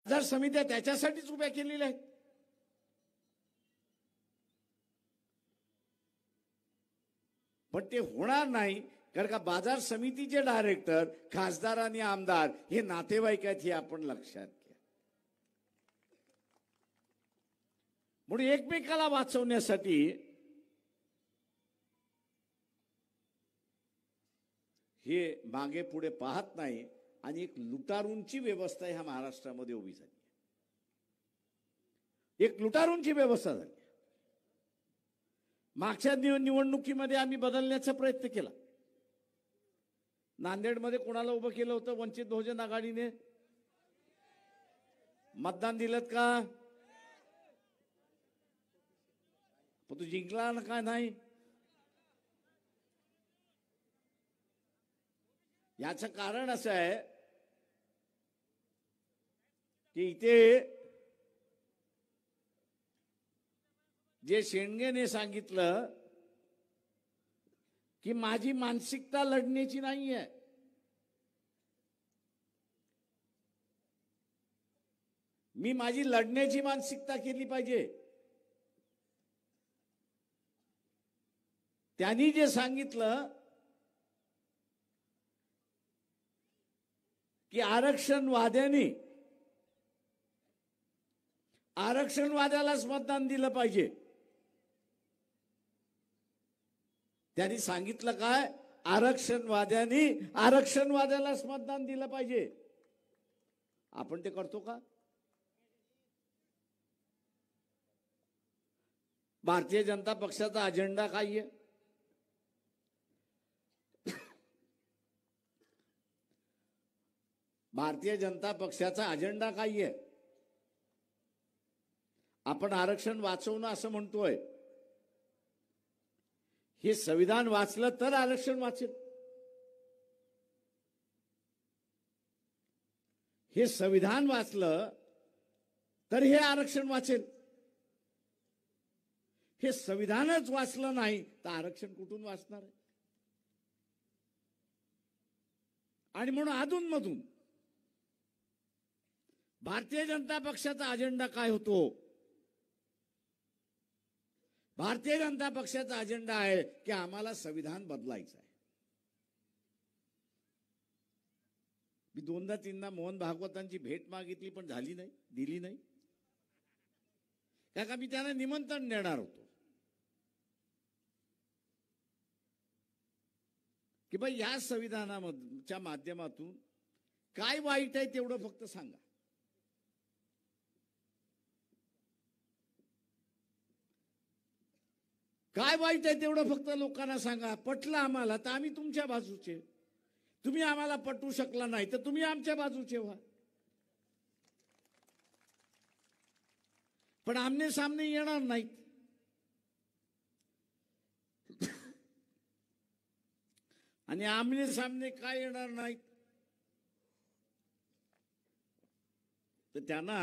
बाजार समित्या त्याच्यासाठीच उभ्या केलेल्या आहेत. पण ते होणार नाही, कारण का बाजार समितीचे डायरेक्टर खासदार आणि आमदार हे नातेवाईक आहेत, हे आपण लक्षात घ्या. म्हणून एकमेकाला वाचवण्यासाठी हे मागे पुढे पाहत नाही आणि एक लुटारूंची व्यवस्था ह्या महाराष्ट्रामध्ये उभी झाली. एक लुटारूंची व्यवस्था झाली. मागच्या निवडणुकीमध्ये आम्ही बदलण्याचा प्रयत्न केला. नांदेडमध्ये कोणाला उभं केलं होतं? वंचित बहुजन आघाडीने. मतदान दिलं का? पण तू जिंकला ना का नाही? याचं कारण असं आहे की इथे जे शेंडगेने सांगितलं की माझी मानसिकता लढण्याची नाही आहे, मी माझी लढण्याची मानसिकता केली पाहिजे. त्यांनी जे सांगितलं की आरक्षणवाद्यालाच मतदान दिलं पाहिजे. त्यांनी सांगितलं काय? आरक्षणवाद्यालाच मतदान दिलं पाहिजे. आपण ते करतो का? भारतीय जनता पक्षाचा अजेंडा काय आहे? भारतीय जनता पक्षाचा अजेंडा काय आहे? आपण आरक्षण वाचवणं असं म्हणतोय. हे संविधान वाचलं तर आरक्षण वाचेल. हे संविधान वाचलं तर हे आरक्षण वाचेल. हे संविधानच वाचलं नाही तर आरक्षण कुठून वाचणार आहे? आणि म्हणून अधूनमधून भारतीय जनता पक्षाचा अजेंडा काय होतो? भारतीय जनता पक्षाचा अजेंडा आहे की आम्हाला संविधान बदलायचं आहे. मी 2दा-3दा मोहन भागवतांची भेट मागितली पण झाली नाही, दिली नाही. का मी त्यांना निमंत्रण देणार होतो की बाई या संविधानाच्या माध्यमातून काय वाईट आहे तेवढं फक्त सांगा. काय वाईट आहे तेवढं फक्त लोकांना सांगा. पटलं आम्हाला तर आम्ही तुमच्या बाजूचे. तुम्ही आम्हाला पटवू शकला नाही तर तुम्ही आमच्या बाजूचे व्हा. पण आमने सामने येणार नाहीत. आणि आमने सामने काय येणार नाहीत तर त्यांना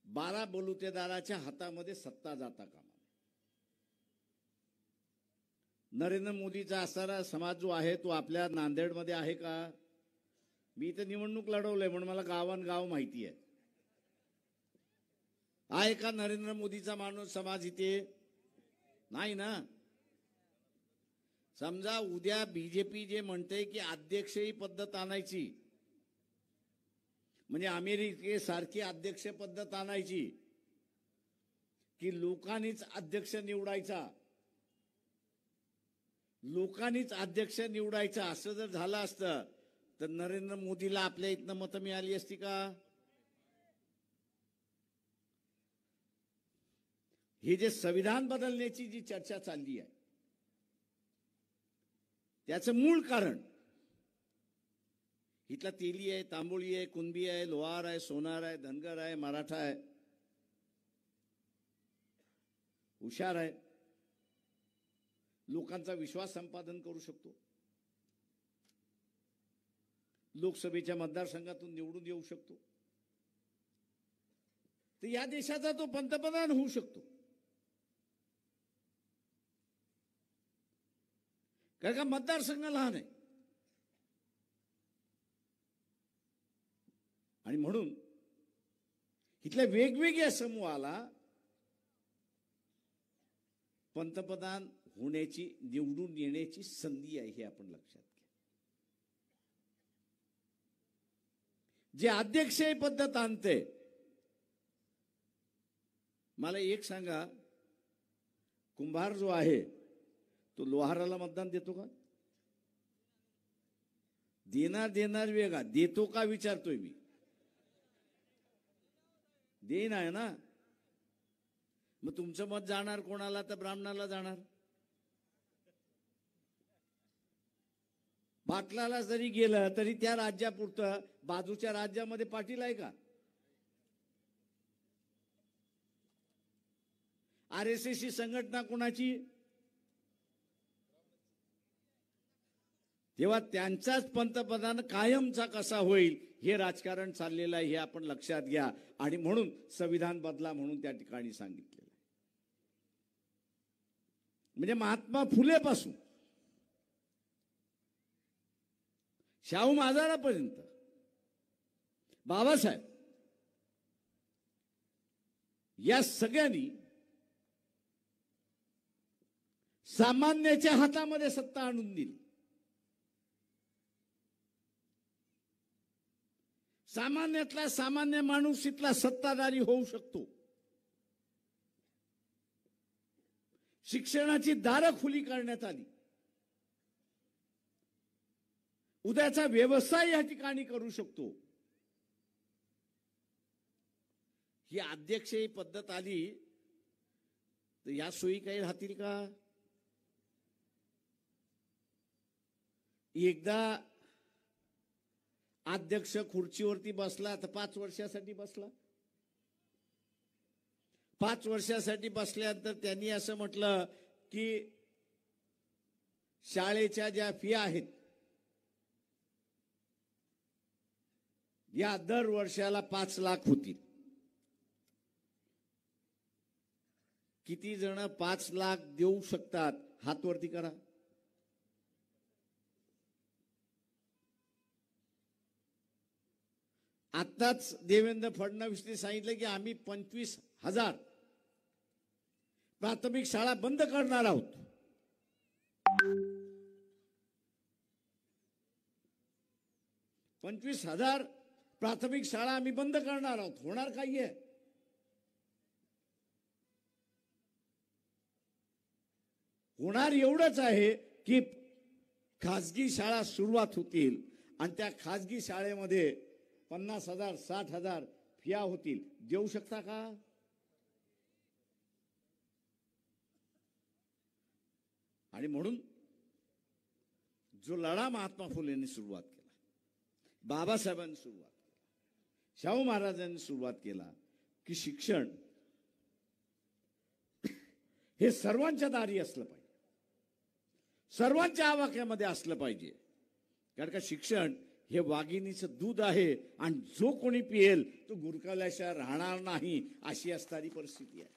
12 बलुतेदाराच्या हातामध्ये सत्ता जाता कामा. नरेंद्र मोदीचा असणारा समाज जो आहे तो आपल्या नांदेडमध्ये आहे का? मी इथे निवडणूक लढवलंय म्हणून मला गावांगाव माहिती आहे. आहे का नरेंद्र मोदीचा माणूस समाज इथे? नाही ना. समजा उद्या बीजेपी जे म्हणते की अध्यक्षही पद्धत आणायची, म्हणजे अमेरिकेसारखी अध्यक्ष पद्धत आणायची की लोकांनीच अध्यक्ष निवडायचा, लोकांनीच अध्यक्ष निवडायचा, असं जर झालं असतं तर नरेंद्र मोदीला आपल्या इथनं मतं मिळाली असती का? हे जे संविधान बदलण्याची जी चर्चा चालली आहे त्याचं मूळ कारण इथला तेली आहे, तांबोळी आहे, कुणबी आहे, लोहार आहे, सोनार आहे, धनगर आहे, मराठा आहे, हुशार आहे, लोकांचा विश्वास संपादन करू शकतो, लोकसभेच्या मतदारसंघातून निवडून येऊ शकतो, तर या देशाचा तो पंतप्रधान होऊ शकतो. कारण का मतदारसंघ लहान आहे. आणि म्हणून इथल्या वेगवेगळ्या समूहाला पंतप्रधान होण्याची, निवडून येण्याची संधी आहे हे आपण लक्षात घ्या. जे अध्यक्षीय पद्धत आणते, मला एक सांगा, कुंभार जो आहे तो लोहाराला मतदान देतो का? देणार वेगळा, देतो का विचारतोय मी. देईन आहे ना. मग तुमचं मत जाणार कोणाला? तर ब्राह्मणाला जाणार. पाटलाला जरी गेलं तरी त्या राज्यापुरतं, बाजूच्या राज्यामध्ये पाटील आहे का? RSS ही संघटना कोणाची? तेव्हा त्यांचाच पंतप्रधान कायमचा कसा होईल हे राजकारण चाललेलं आहे, हे आपण लक्षात घ्या. आणि म्हणून संविधान बदला म्हणून त्या ठिकाणी सांगितलेलं आहे. म्हणजे महात्मा फुले पासून शाहू महाराजांपर्यंत बाबासाहेब या सगळ्यांनी सामान्याच्या हातामध्ये सत्ता आणून दिली. सामान्यातला सामान्य माणूस इथला सत्ताधारी होऊ शकतो. शिक्षणाची दारं खुली करण्यात आली. उद्याचा व्यवसाय या ठिकाणी करू शकतो. ही अध्यक्षीय पद्धत आली तर या सोयी काही राहतील का? एकदा अध्यक्ष खुर्चीवरती बसला तर 5 वर्षासाठी बसला. 5 वर्षासाठी बसल्यानंतर त्यांनी असं म्हटलं की शाळेच्या ज्या फी आहेत या दर वर्षाला 5 लाख होतील. किती जण 5 लाख देऊ शकतात? हात वरती करा. आताच देवेंद्र फडणवीसने सांगितलं की आम्ही 25,000 प्राथमिक शाळा बंद करणार आहोत. $25,000 प्राथमिक शाळा आम्ही बंद करणार आहोत. होणार काही आहे? होणार एवढंच आहे की खासगी शाळा सुरुवात होतील आणि त्या खासगी शाळेमध्ये 50,000 60,000 फिया होतील. देऊ शकता का? आणि म्हणून जो लढा महात्मा फुलेंनी सुरुवात केला, बाबासाहेबांनी सुरुवात केला, शाहू महाराजांनी सुरुवात केला की शिक्षण हे सर्वांच्या दारी असलं पाहिजे, सर्वांच्या आवाक्यामध्ये असलं पाहिजे. कारण का शिक्षण हे वाघिणीचं दूध आहे आणि जो कोणी पिएल तो गुरकावल्याशिवाय राहणार नाही, अशी असणारी परिस्थिती आहे.